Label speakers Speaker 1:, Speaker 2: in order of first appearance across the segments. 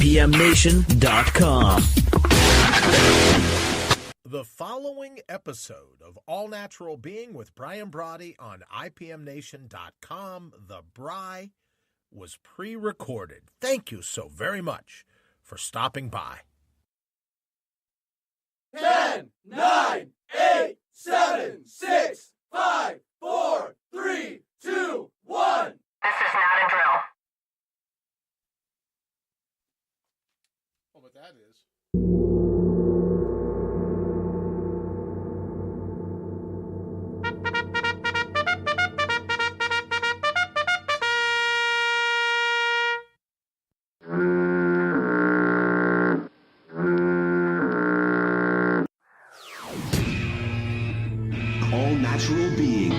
Speaker 1: IPMNation.com.
Speaker 2: The following episode of All Natural Being with Brian Brawdy on IPMNation.com, The Bry, was pre-recorded. Thank you so very much for stopping by.
Speaker 3: 10, 9, 8, 7, 6, 5, 4, 3, 2, 1.
Speaker 4: This is not a drill.
Speaker 2: Oh, but that is.
Speaker 5: All Natural Being.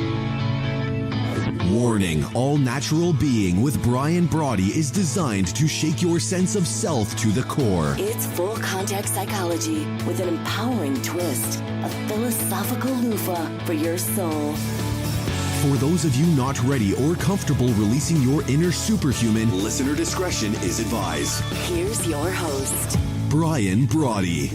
Speaker 5: Warning, All Natural Being with Brian Brawdy is designed to shake your sense of self to the core.
Speaker 6: It's full contact psychology with an empowering twist, a philosophical loofah for your soul.
Speaker 5: For those of you not ready or comfortable releasing your inner superhuman, listener discretion is advised.
Speaker 6: Here's your host,
Speaker 5: Brian Brawdy.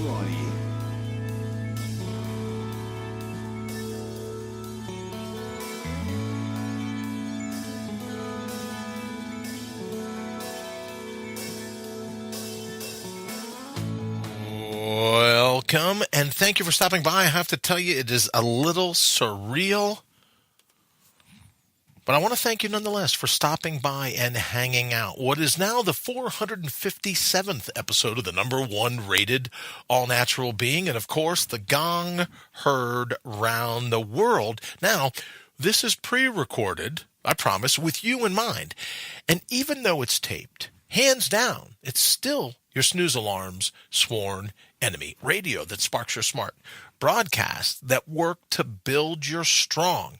Speaker 2: Welcome, and thank you for stopping by. I have to tell you, it is a little surreal, but I want to thank you nonetheless for stopping by and hanging out. What is now the 457th episode of the #1 rated All Natural Being, and of course, the gong heard round the world. Now, this is pre-recorded, I promise, with you in mind. And even though it's taped, hands down, it's still your snooze alarm's sworn enemy. Radio that sparks your smart. Broadcasts that work to build your strong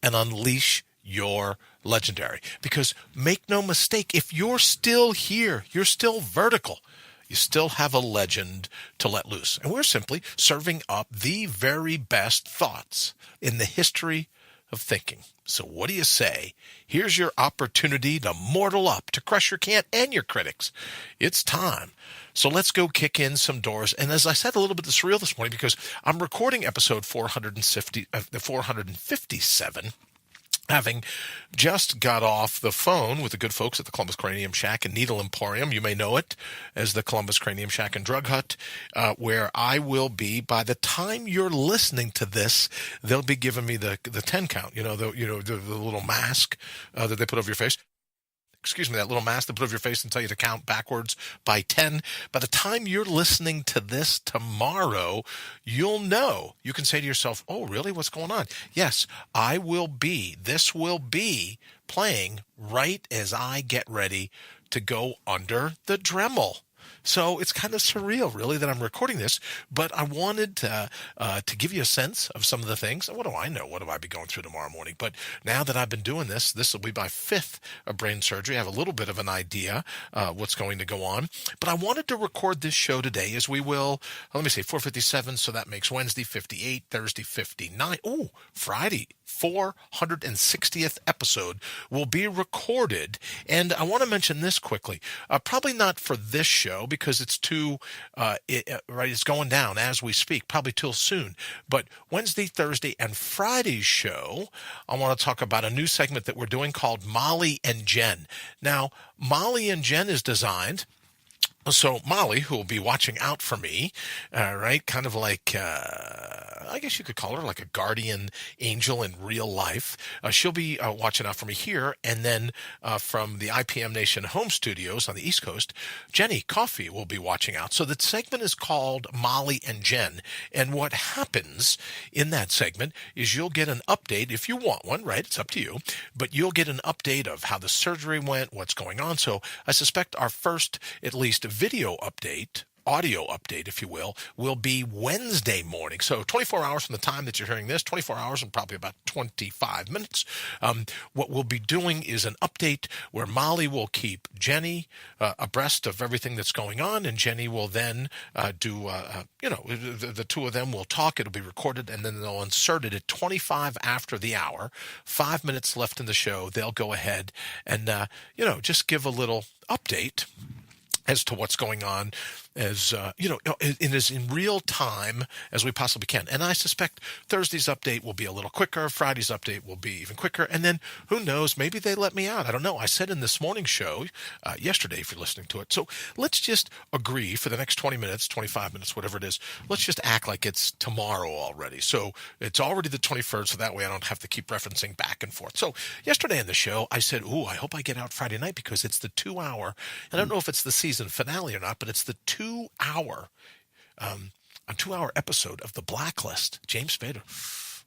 Speaker 2: and unleash your legendary. Because make no mistake, if you're still here, you're still vertical. You still have a legend to let loose. And we're simply serving up the very best thoughts in the history of thinking. So what do you say? Here's your opportunity to mortal up, to crush your cant and your critics. It's time. So let's go kick in some doors. And as I said, a little bit surreal this morning because I'm recording episode 457, having just got off the phone with the good folks at the Columbus Cranium Shack and Needle Emporium. You may know it as the Columbus Cranium Shack and Drug Hut, where I will be. By the time you're listening to this, they'll be giving me the 10 count. The little mask that they put over your face. Excuse me, that little mask they put over your face and tell you to count backwards by 10. By the time you're listening to this tomorrow, you'll know. You can say to yourself, oh, really? What's going on? Yes, this will be playing right as I get ready to go under the Dremel. So it's kind of surreal, really, that I'm recording this, but I wanted to give you a sense of some of the things. What do I know? What do I be going through tomorrow morning? But now that I've been doing this will be my 5th of brain surgery. I have a little bit of an idea what's going to go on. But I wanted to record this show today as we will, 457, so that makes Wednesday 58, Thursday 59. Oh, Friday, 460th episode will be recorded. And I want to mention this quickly. Probably not for this show, because it's too, it's going down as we speak, probably till soon. But Wednesday, Thursday, and Friday's show, I want to talk about a new segment that we're doing called Molly and Jen. Now, Molly and Jen is designed. So Molly, who will be watching out for me, right, kind of like, I guess you could call her like a guardian angel in real life. She'll be watching out for me here. And then from the IPM Nation home studios on the East Coast, Jenny Coffey will be watching out. So the segment is called Molly and Jen. And what happens in that segment is you'll get an update, if you want one, right? It's up to you. But you'll get an update of how the surgery went, what's going on. So I suspect our first, at least, video update, audio update, if you will be Wednesday morning. So 24 hours from the time that you're hearing this, 24 hours and probably about 25 minutes. What we'll be doing is an update where Molly will keep Jenny abreast of everything that's going on, and Jenny will then the two of them will talk. It'll be recorded, and then they'll insert it at 25 after the hour. 5 minutes left in the show. They'll go ahead and, just give a little update as to what's going on, as in real time as we possibly can. And I suspect Thursday's update will be a little quicker. Friday's update will be even quicker. And then who knows, maybe they let me out. I don't know. I said in this morning's show yesterday, if you're listening to it. So let's just agree for the next 20 minutes, 25 minutes, whatever it is. Let's just act like it's tomorrow already. So it's already the 21st. So that way I don't have to keep referencing back and forth. So yesterday in the show, I said, I hope I get out Friday night because it's the 2-hour. I don't know if it's the season finale or not, but it's the 2-hour episode of The Blacklist. James Spader.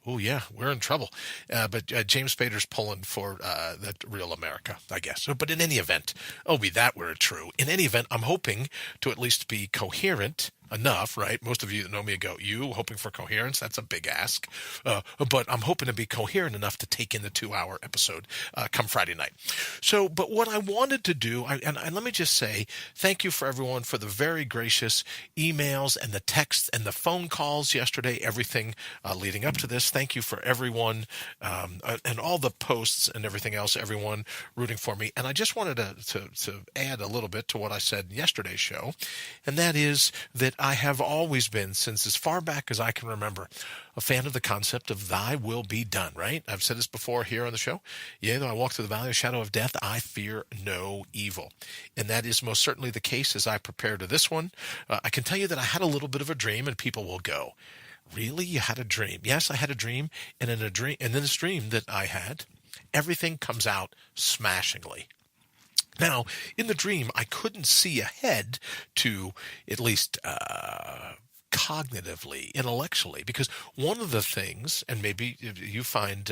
Speaker 2: Oh, yeah, we're in trouble. But James Spader's pulling for the real America, I guess. But in any event, be that were true. In any event, I'm hoping to at least be coherent enough, right? Most of you that know me go, you hoping for coherence? That's a big ask. But I'm hoping to be coherent enough to take in the 2-hour episode come Friday night. So, but what I wanted to do, and let me just say, thank you for everyone for the very gracious emails and the texts and the phone calls yesterday, everything leading up to this. Thank you for everyone and all the posts and everything else, everyone rooting for me. And I just wanted to add a little bit to what I said in yesterday's show, and that is that I have always been, since as far back as I can remember, a fan of the concept of thy will be done, right? I've said this before here on the show. Yea, though I walk through the valley of the shadow of death, I fear no evil. And that is most certainly the case as I prepare to this one. I can tell you that I had a little bit of a dream, and people will go, really? You had a dream? Yes, I had a dream, and in this dream that I had, everything comes out smashingly. Now, in the dream, I couldn't see ahead to at least cognitively, intellectually, because one of the things, and maybe you find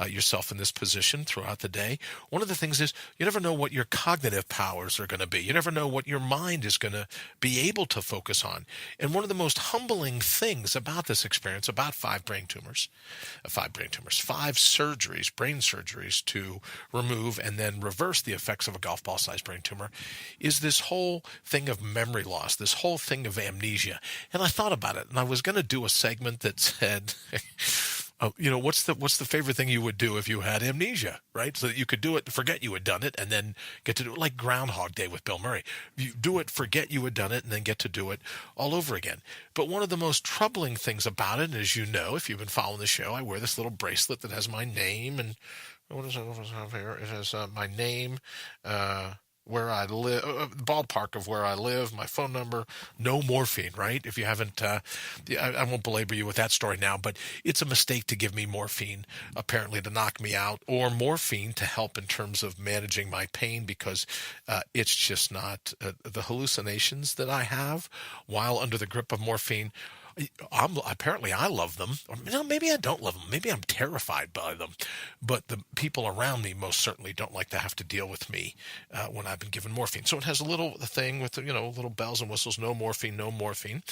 Speaker 2: yourself in this position throughout the day, one of the things is you never know what your cognitive powers are going to be. You never know what your mind is going to be able to focus on. And one of the most humbling things about this experience, about 5 brain surgeries, brain surgeries to remove and then reverse the effects of a golf ball-sized brain tumor, is this whole thing of memory loss, this whole thing of amnesia. And I thought about it, and I was going to do a segment that said, what's the favorite thing you would do if you had amnesia, right? So that you could do it, forget you had done it, and then get to do it like Groundhog Day with Bill Murray. You do it, forget you had done it, and then get to do it all over again. But one of the most troubling things about it, and as you know, if you've been following the show, I wear this little bracelet that has my name, and what does it have here? It has my name, where I live, ballpark of where I live, my phone number, no morphine, right? If you haven't, I won't belabor you with that story now, but it's a mistake to give me morphine, apparently to knock me out, or morphine to help in terms of managing my pain, because it's just not the hallucinations that I have while under the grip of morphine. Apparently I love them. Or, maybe I don't love them. Maybe I'm terrified by them. But the people around me most certainly don't like to have to deal with me when I've been given morphine. So it has a little thing with, little bells and whistles, no morphine, no morphine.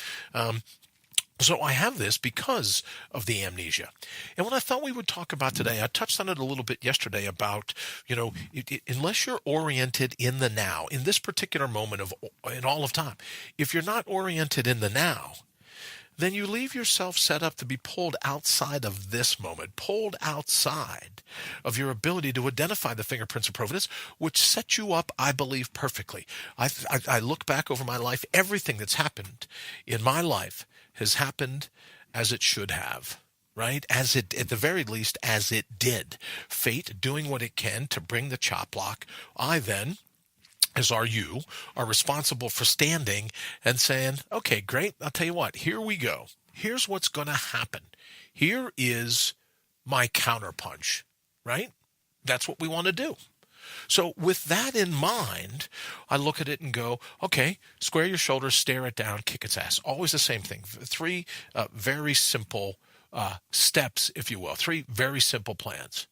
Speaker 2: So I have this because of the amnesia. And what I thought we would talk about today, I touched on it a little bit yesterday about, unless you're oriented in the now, in this particular moment in all of time, if you're not oriented in the now, then you leave yourself set up to be pulled outside of this moment, pulled outside of your ability to identify the fingerprints of providence, which set you up, I believe, perfectly. I look back over my life, everything that's happened in my life has happened as it should have. Right? At the very least, as it did. Fate doing what it can to bring the chop block. I then, as are you, are responsible for standing and saying, okay, great, I'll tell you what, here we go. Here's what's going to happen. Here is my counterpunch, right? That's what we want to do. So with that in mind, I look at it and go, okay, square your shoulders, stare it down, kick its ass. Always the same thing. 3 very simple steps, if you will. 3 very simple plans.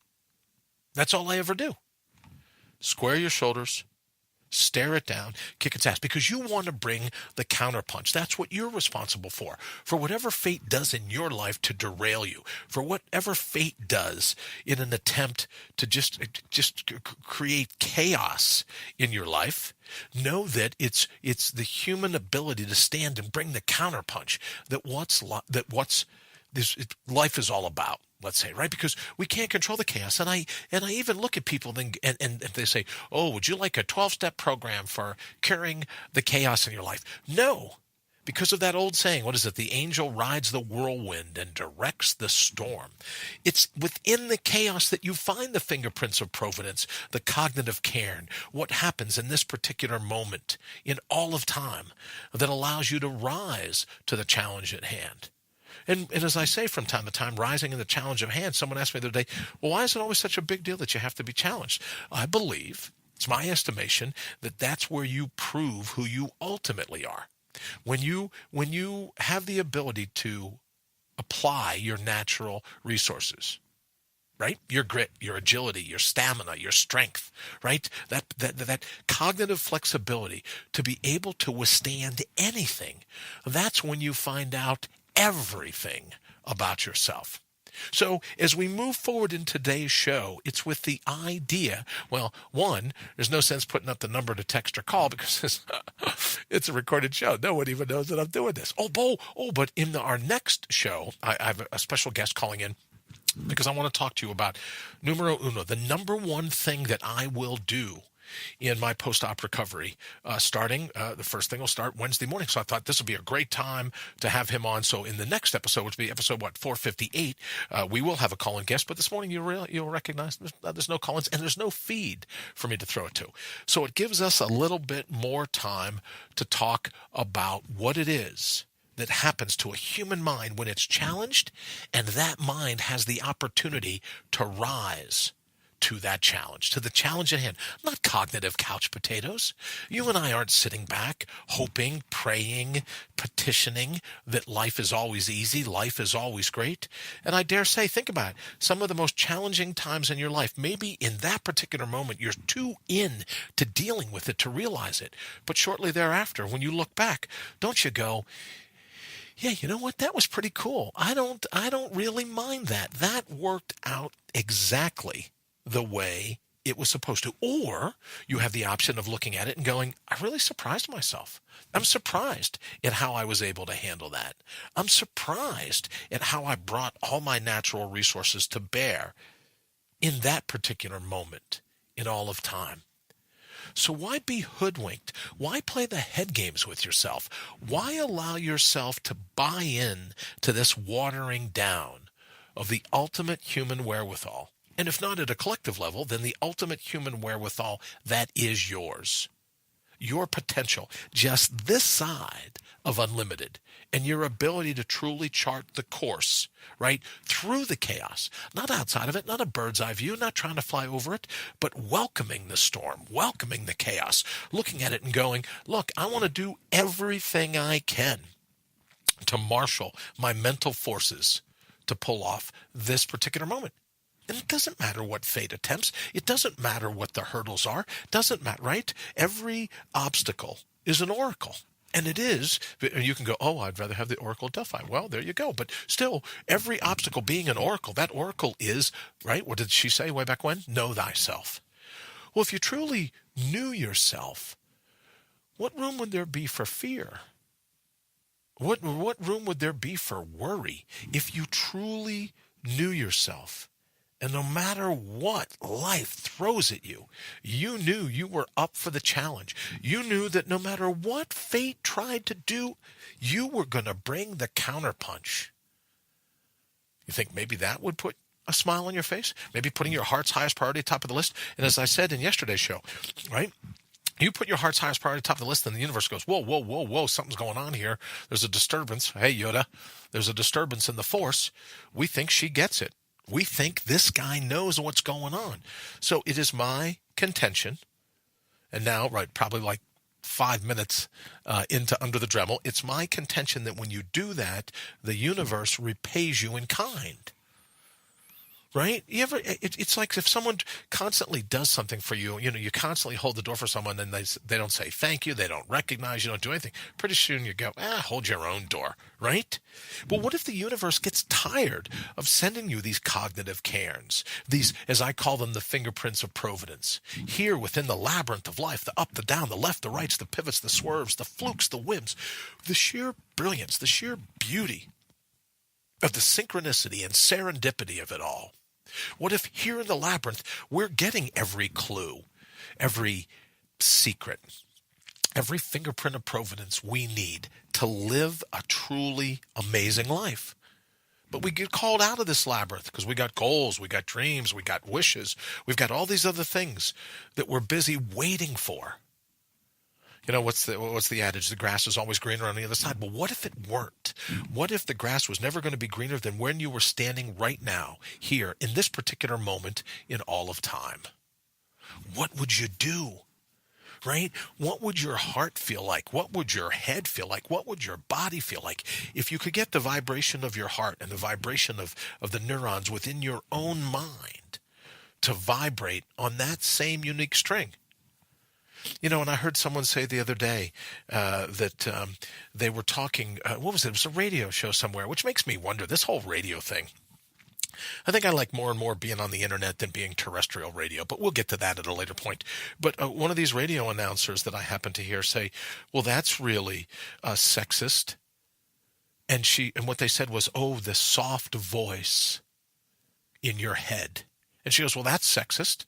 Speaker 2: That's all I ever do. Square your shoulders, stare it down, kick its ass, because you want to bring the counterpunch. That's what you're responsible for whatever fate does in your life to derail you, for whatever fate does in an attempt to just create chaos in your life. Know that it's the human ability to stand and bring the counterpunch life is all about. let's say, right? Because we can't control the chaos. And I even look at people and they say, oh, would you like a 12-step program for curing the chaos in your life? No, because of that old saying, what is it? The angel rides the whirlwind and directs the storm. It's within the chaos that you find the fingerprints of providence, the cognitive cairn, what happens in this particular moment in all of time that allows you to rise to the challenge at hand. And as I say from time to time, rising in the challenge of hand, someone asked me the other day, well, why is it always such a big deal that you have to be challenged? I believe, it's my estimation, that that's where you prove who you ultimately are. When you have the ability to apply your natural resources, right? Your grit, your agility, your stamina, your strength, right? That cognitive flexibility to be able to withstand anything, that's when you find out everything about yourself. So as we move forward in today's show, it's with the idea, well, one, there's no sense putting up the number to text or call because it's a recorded show. No one even knows that I'm doing this. But in our next show, I have a special guest calling in because I want to talk to you about numero uno, the number one thing that I will do in my post-op recovery, starting, the first thing will start Wednesday morning. So I thought this would be a great time to have him on. So in the next episode, which will be episode, 458, we will have a call-in guest. But this morning, you'll recognize there's no call-ins and there's no feed for me to throw it to. So it gives us a little bit more time to talk about what it is that happens to a human mind when it's challenged, and that mind has the opportunity to rise to that challenge, to the challenge at hand, not cognitive couch potatoes. You and I aren't sitting back hoping, praying, petitioning that life is always easy, life is always great. And I dare say, think about it, some of the most challenging times in your life, maybe in that particular moment, you're too in to dealing with it to realize it. But shortly thereafter, when you look back, don't you go, yeah, you know what? That was pretty cool. I don't really mind that. That worked out exactly the way it was supposed to. Or you have the option of looking at it and going, I really surprised myself. I'm surprised at how I was able to handle that. I'm surprised at how I brought all my natural resources to bear in that particular moment in all of time. So why be hoodwinked? Why play the head games with yourself? Why allow yourself to buy in to this watering down of the ultimate human wherewithal? And if not at a collective level, then the ultimate human wherewithal that is yours. Your potential, just this side of unlimited, and your ability to truly chart the course, right, through the chaos, not outside of it, not a bird's eye view, not trying to fly over it, but welcoming the storm, welcoming the chaos, looking at it and going, look, I want to do everything I can to marshal my mental forces to pull off this particular moment. And it doesn't matter what fate attempts. It doesn't matter what the hurdles are. It doesn't matter, right? Every obstacle is an oracle. And it is, you can go, oh, I'd rather have the oracle of Delphi. Well, there you go. But still, every obstacle being an oracle, that oracle is, right? What did she say way back when? Know thyself. Well, if you truly knew yourself, what room would there be for fear? What room would there be for worry if you truly knew yourself? And no matter what life throws at you, you knew you were up for the challenge. You knew that no matter what fate tried to do, you were going to bring the counterpunch. You think maybe that would put a smile on your face? Maybe putting your heart's highest priority at the top of the list? And as I said in yesterday's show, right? You put your heart's highest priority at the top of the list, and the universe goes, whoa, something's going on here. There's a disturbance. Hey, Yoda, there's a disturbance in the force. We think she gets it. We think this guy knows what's going on. So it is my contention, and now, right, probably like 5 minutes into Under the Dremel, it's my contention that when you do that, the universe repays you in kind. Right? It's like if someone constantly does something for you, you constantly hold the door for someone and they don't say thank you, they don't recognize you, don't do anything. Pretty soon you go, hold your own door, right? But what if the universe gets tired of sending you these cognitive cairns, these, as I call them, the fingerprints of providence, here within the labyrinth of life, the up, the down, the left, the rights, the pivots, the swerves, the flukes, the whims, the sheer brilliance, the sheer beauty of the synchronicity and serendipity of it all? What if here in the labyrinth, we're getting every clue, every secret, every fingerprint of providence we need to live a truly amazing life? But we get called out of this labyrinth because we got goals, we got dreams, we got wishes, we've got all these other things that we're busy waiting for. You know, what's the adage? The grass is always greener on the other side. But what if it weren't? What if the grass was never going to be greener than when you were standing right now, here, in this particular moment in all of time? What would you do? Right? What would your heart feel like? What would your head feel like? What would your body feel like if you could get the vibration of your heart and the vibration of the neurons within your own mind to vibrate on that same unique string? You know, and I heard someone say the other day that they were talking, what was it? It was a radio show somewhere, which makes me wonder, this whole radio thing. I think I like more and more being on the internet than being terrestrial radio, but we'll get to that at a later point. But one of these radio announcers that I happen to hear say, well, that's really sexist. And what they said was, oh, the soft voice in your head. And she goes, well, that's sexist.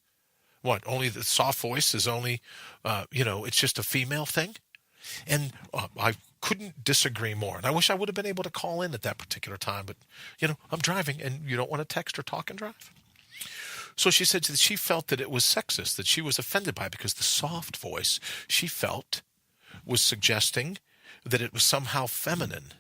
Speaker 2: What, only the soft voice is only, it's just a female thing? And I couldn't disagree more. And I wish I would have been able to call in at that particular time. But, I'm driving and you don't want to text or talk and drive. So she said that she felt that it was sexist, that she was offended by it because the soft voice, she felt, was suggesting that it was somehow feminine.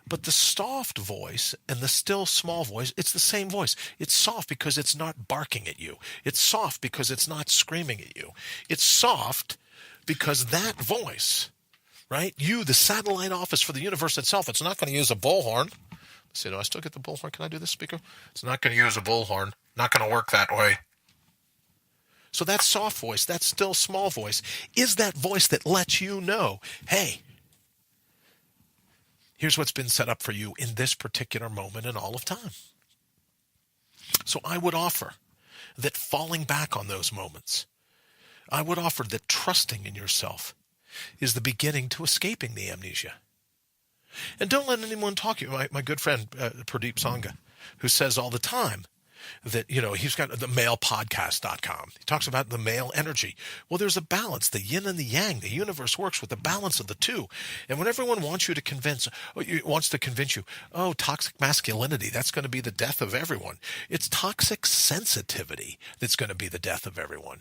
Speaker 2: But the soft voice and the still small voice, it's the same voice. It's soft because it's not barking at you. It's soft because it's not screaming at you. It's soft because that voice, right? You, the satellite office for the universe itself, it's not going to use a bullhorn. Let's see, do I still get the bullhorn? Can I do this, speaker? It's not going to use a bullhorn. Not going to work that way. So that soft voice, that still small voice, is that voice that lets you know, hey, here's what's been set up for you in this particular moment in all of time. So I would offer that falling back on those moments, I would offer that trusting in yourself is the beginning to escaping the amnesia. And don't let anyone talk to you. My good friend, Pradeep Sangha, who says all the time that, he's got the malepodcast.com. He talks about the male energy. Well, there's a balance, the yin and the yang. The universe works with the balance of the two. And when everyone wants to convince you, oh, toxic masculinity, that's going to be the death of everyone. It's toxic sensitivity that's going to be the death of everyone.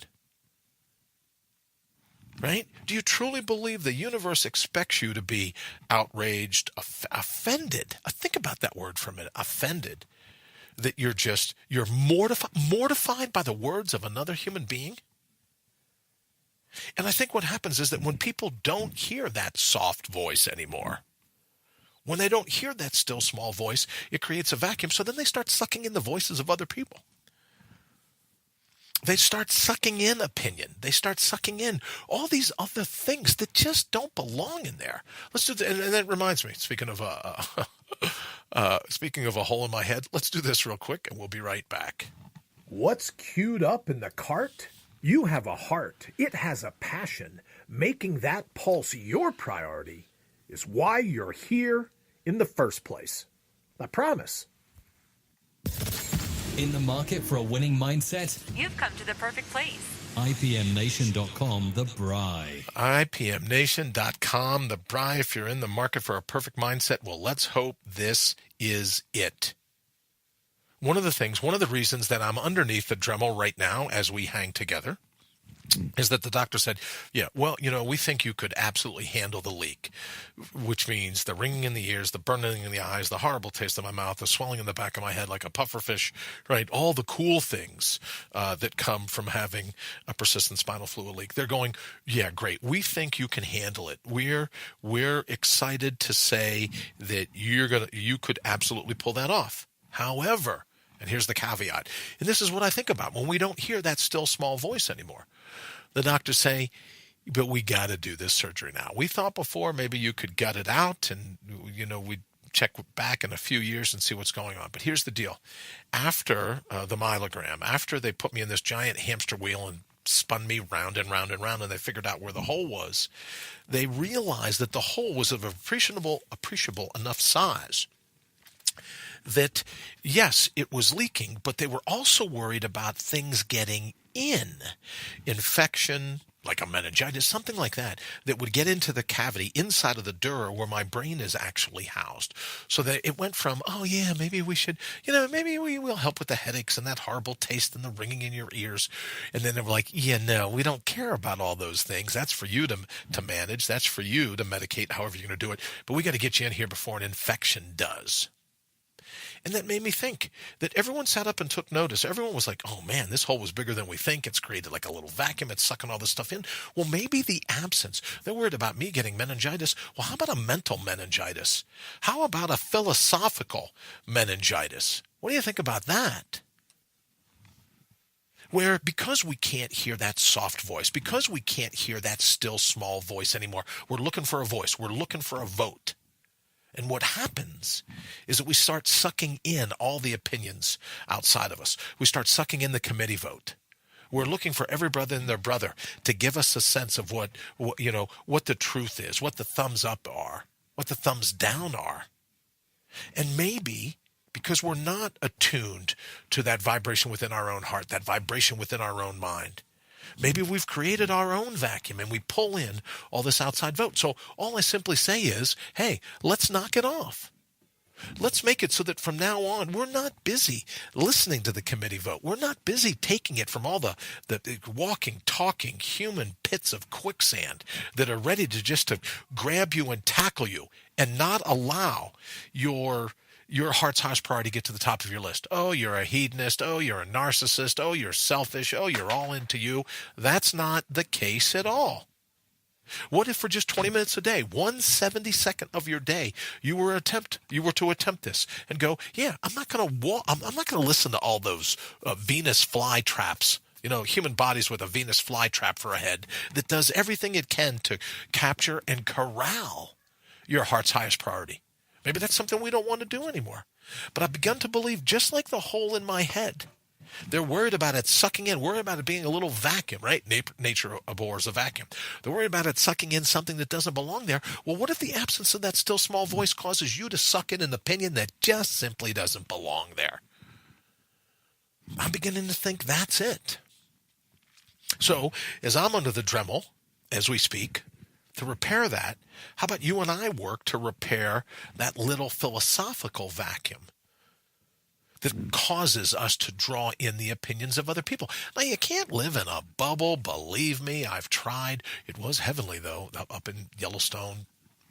Speaker 2: Right? Do you truly believe the universe expects you to be outraged, offended? Think about that word for a minute, offended. That you're mortified by the words of another human being? And I think what happens is that when people don't hear that soft voice anymore, when they don't hear that still small voice, it creates a vacuum. So then they start sucking in the voices of other people. They start sucking in opinion. They start sucking in all these other things that just don't belong in there. Let's do that. And that reminds me, speaking of a hole in my head, let's do this real quick and we'll be right back.
Speaker 1: What's queued up in the cart? You have a heart. It has a passion. Making that pulse your priority is why you're here in the first place. I promise.
Speaker 4: In the market for a winning mindset?
Speaker 7: You've come to the perfect place.
Speaker 4: IPMNation.com, The Bri.
Speaker 2: IPMNation.com, The Bri. If you're in the market for a perfect mindset, well, let's hope this is it. One of the reasons that I'm underneath the Dremel right now as we hang together is that the doctor said, yeah, well, we think you could absolutely handle the leak, which means the ringing in the ears, the burning in the eyes, the horrible taste in my mouth, the swelling in the back of my head like a pufferfish, right? All the cool things that come from having a persistent spinal fluid leak. They're going, yeah, great. We think you can handle it. We're excited to say that you could absolutely pull that off. However, and here's the caveat, and this is what I think about when we don't hear that still small voice anymore. The doctors say, but we got to do this surgery now. We thought before maybe you could gut it out and, we'd check back in a few years and see what's going on. But here's the deal. After the myelogram, after they put me in this giant hamster wheel and spun me round and round and round, and they figured out where the hole was, they realized that the hole was of appreciable enough size that, yes, it was leaking, but they were also worried about things getting in. Infection, like a meningitis, something like that, that would get into the cavity inside of the dura where my brain is actually housed. So that it went from, oh yeah, maybe we should, maybe we will help with the headaches and that horrible taste and the ringing in your ears. And then they were like, yeah, no, we don't care about all those things. That's for you to manage. That's for you to medicate however you're going to do it. But we got to get you in here before an infection does. And that made me think that everyone sat up and took notice. Everyone was like, oh man, this hole was bigger than we think. It's created like a little vacuum. It's sucking all this stuff in. Well, maybe the absence. They're worried about me getting meningitis. Well, how about a mental meningitis? How about a philosophical meningitis? What do you think about that? Where because we can't hear that soft voice, because we can't hear that still small voice anymore, we're looking for a voice. We're looking for a vote. And what happens is that we start sucking in all the opinions outside of us. We start sucking in the committee vote. We're looking for every brother and their brother to give us a sense of what the truth is, what the thumbs up are, what the thumbs down are. And maybe because we're not attuned to that vibration within our own heart, that vibration within our own mind, maybe we've created our own vacuum and we pull in all this outside vote. So all I simply say is, hey, let's knock it off. Let's make it so that from now on, we're not busy listening to the committee vote. We're not busy taking it from all the walking, talking human pits of quicksand that are ready to grab you and tackle you and not allow your heart's highest priority to get to the top of your list. Oh, you're a hedonist. Oh, you're a narcissist. Oh, you're selfish. Oh, you're all into you. That's not the case at all. What if for just 20 minutes a day, 1/72nd of your day, you were to attempt this and go, yeah, I'm not going to listen to all those Venus fly traps. Human bodies with a Venus fly trap for a head that does everything it can to capture and corral your heart's highest priority. Maybe that's something we don't want to do anymore. But I've begun to believe, just like the hole in my head, they're worried about it sucking in, worried about it being a little vacuum, right? Nature abhors a vacuum. They're worried about it sucking in something that doesn't belong there. Well, what if the absence of that still small voice causes you to suck in an opinion that just simply doesn't belong there? I'm beginning to think that's it. So, as I'm under the Dremel, as we speak, to repair that, how about you and I work to repair that little philosophical vacuum that causes us to draw in the opinions of other people? Now, you can't live in a bubble. Believe me, I've tried. It was heavenly, though, up in Yellowstone,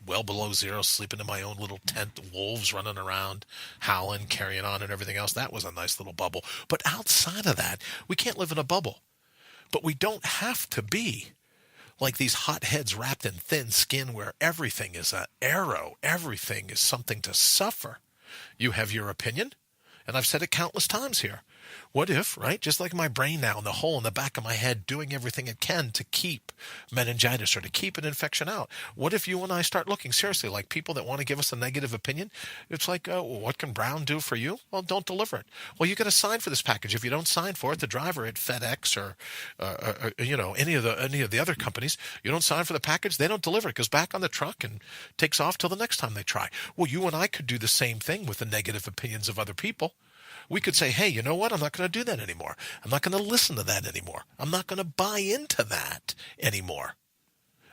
Speaker 2: well below zero, sleeping in my own little tent, wolves running around, howling, carrying on, and everything else. That was a nice little bubble. But outside of that, we can't live in a bubble. But we don't have to be like these hot heads wrapped in thin skin where everything is an arrow, everything is something to suffer. You have your opinion, and I've said it countless times here. What if, right, just like my brain now and the hole in the back of my head doing everything it can to keep meningitis or to keep an infection out? What if you and I start looking seriously like people that want to give us a negative opinion? It's like, what can Brown do for you? Well, don't deliver it. Well, you got to sign for this package. If you don't sign for it, the driver at FedEx or any of the other companies, you don't sign for the package, they don't deliver it. It goes back on the truck and takes off till the next time they try. Well, you and I could do the same thing with the negative opinions of other people. We could say, hey, you know what? I'm not going to do that anymore. I'm not going to listen to that anymore. I'm not going to buy into that anymore.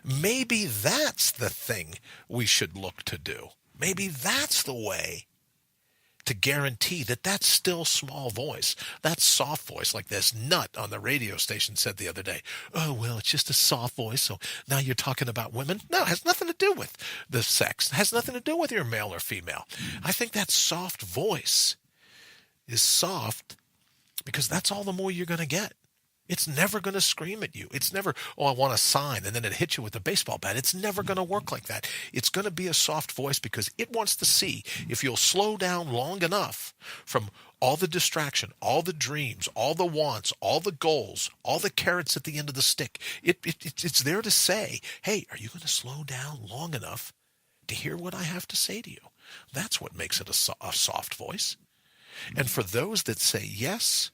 Speaker 2: Maybe that's the thing we should look to do. Maybe that's the way to guarantee that still small voice, that soft voice, like this nut on the radio station said the other day, oh, well, it's just a soft voice, so now you're talking about women? No, it has nothing to do with the sex. It has nothing to do with your male or female. I think that soft voice is soft because that's all the more you're going to get. It's never going to scream at you. It's never, I want a sign, and then it hits you with a baseball bat. It's never going to work like that. It's going to be a soft voice because it wants to see if you'll slow down long enough from all the distraction, all the dreams, all the wants, all the goals, all the carrots at the end of the stick. It's there to say, hey, are you going to slow down long enough to hear what I have to say to you? That's what makes it a soft voice. And for those that say yes,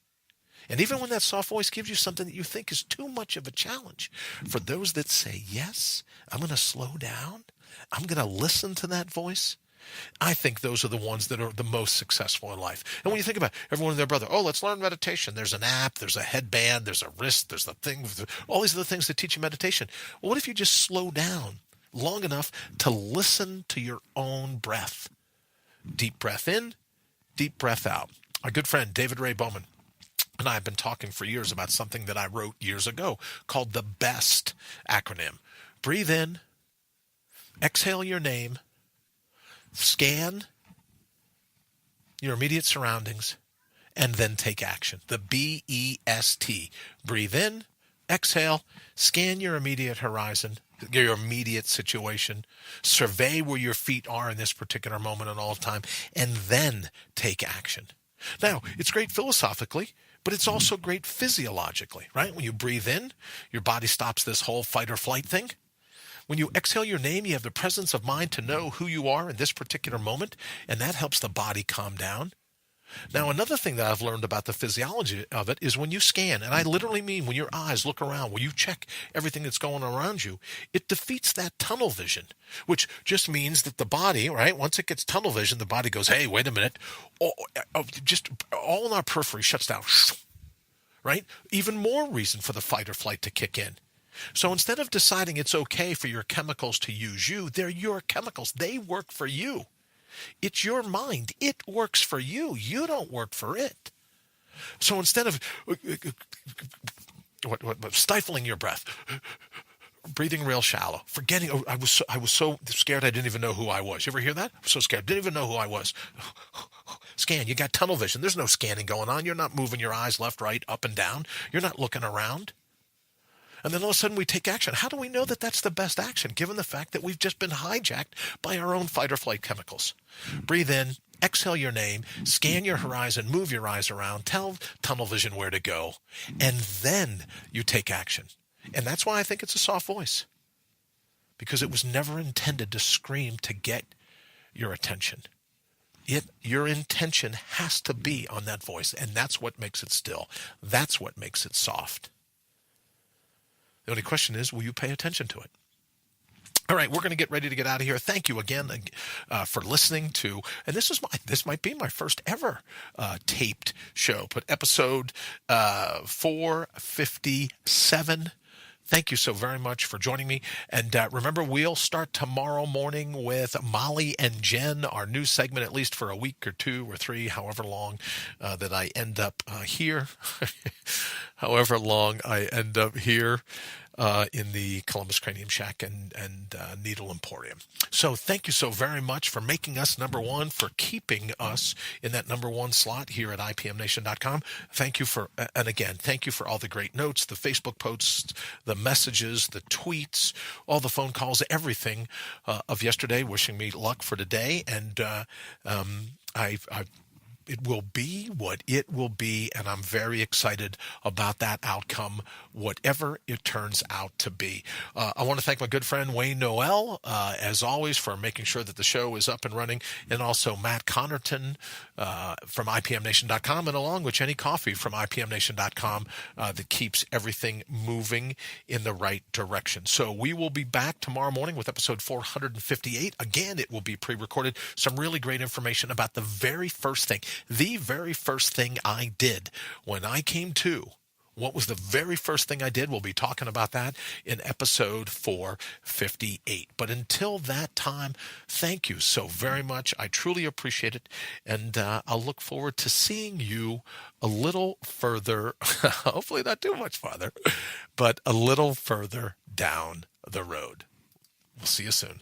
Speaker 2: and even when that soft voice gives you something that you think is too much of a challenge, for those that say yes, I'm going to slow down, I'm going to listen to that voice, I think those are the ones that are the most successful in life. And when you think about everyone and their brother, oh, let's learn meditation. There's an app, there's a headband, there's a wrist, there's the thing, all these other things that teach you meditation. Well, what if you just slow down long enough to listen to your own breath? Deep breath in, deep breath out. Our good friend, David Ray Bowman, and I have been talking for years about something that I wrote years ago called the BEST acronym. Breathe in, exhale your name, scan your immediate surroundings, and then take action. The BEST. Breathe in, exhale, scan your immediate horizon, your immediate situation, survey where your feet are in this particular moment and all the time, and then take action. Now, it's great philosophically, but it's also great physiologically, right? When you breathe in, your body stops this whole fight or flight thing. When you exhale your name, you have the presence of mind to know who you are in this particular moment, and that helps the body calm down. Now, another thing that I've learned about the physiology of it is when you scan, and I literally mean when your eyes look around, when you check everything that's going on around you, it defeats that tunnel vision, which just means that the body, right, once it gets tunnel vision, the body goes, hey, wait a minute, just all in our periphery shuts down, right? Even more reason for the fight or flight to kick in. So instead of deciding it's okay for your chemicals to use you, they're your chemicals. They work for you. It's your mind. It works for you. You don't work for it. So instead of stifling your breath, breathing real shallow, forgetting, I was so scared I didn't even know who I was. You ever hear that? I'm so scared. Didn't even know who I was. Scan. You got tunnel vision. There's no scanning going on. You're not moving your eyes left, right, up and down. You're not looking around. And then all of a sudden we take action. How do we know that that's the best action, given the fact that we've just been hijacked by our own fight or flight chemicals? Breathe in, exhale your name, scan your horizon, move your eyes around, tell tunnel vision where to go, and then you take action. And that's why I think it's a soft voice, because it was never intended to scream to get your attention. Your intention has to be on that voice, and that's what makes it still. That's what makes it soft. The only question is, will you pay attention to it? All right, we're going to get ready to get out of here. Thank you again for listening to, and this might be my first ever taped show, but episode 457. Thank you so very much for joining me. And remember, we'll start tomorrow morning with Molly and Jen, our new segment, at least for a week or 2 or 3, however long that I end up here. However long I end up here in the Columbus Cranium Shack and Needle Emporium. So thank you so very much for making us number one, for keeping us in that number one slot here at IPMNation.com. Thank you for, and again, thank you for all the great notes, the Facebook posts, the messages, the tweets, all the phone calls, everything of yesterday, wishing me luck for today. And it will be what it will be, and I'm very excited about that outcome, whatever it turns out to be. I want to thank my good friend Wayne Noel, as always, for making sure that the show is up and running, and also Matt Connerton from IPMNation.com, and along with Jenny Coffey from IPMNation.com that keeps everything moving in the right direction. So we will be back tomorrow morning with episode 458. Again, it will be pre-recorded. Some really great information about the very first thing I did when I came to. What was the very first thing I did? We'll be talking about that in episode 458. But until that time, thank you so very much. I truly appreciate it. And I'll look forward to seeing you a little further, hopefully not too much farther, but a little further down the road. We'll see you soon.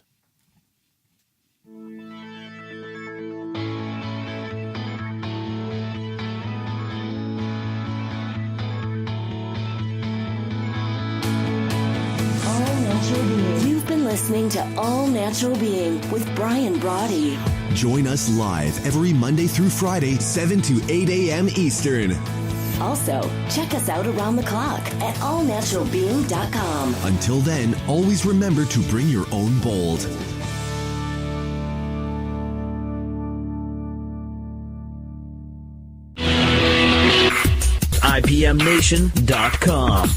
Speaker 6: You've been listening to All Natural Being with Brian Brawdy.
Speaker 5: Join us live every Monday through Friday, 7 to 8 a.m. Eastern.
Speaker 6: Also, check us out around the clock at allnaturalbeing.com.
Speaker 5: Until then, always remember to bring your own bold.
Speaker 8: IPMNation.com.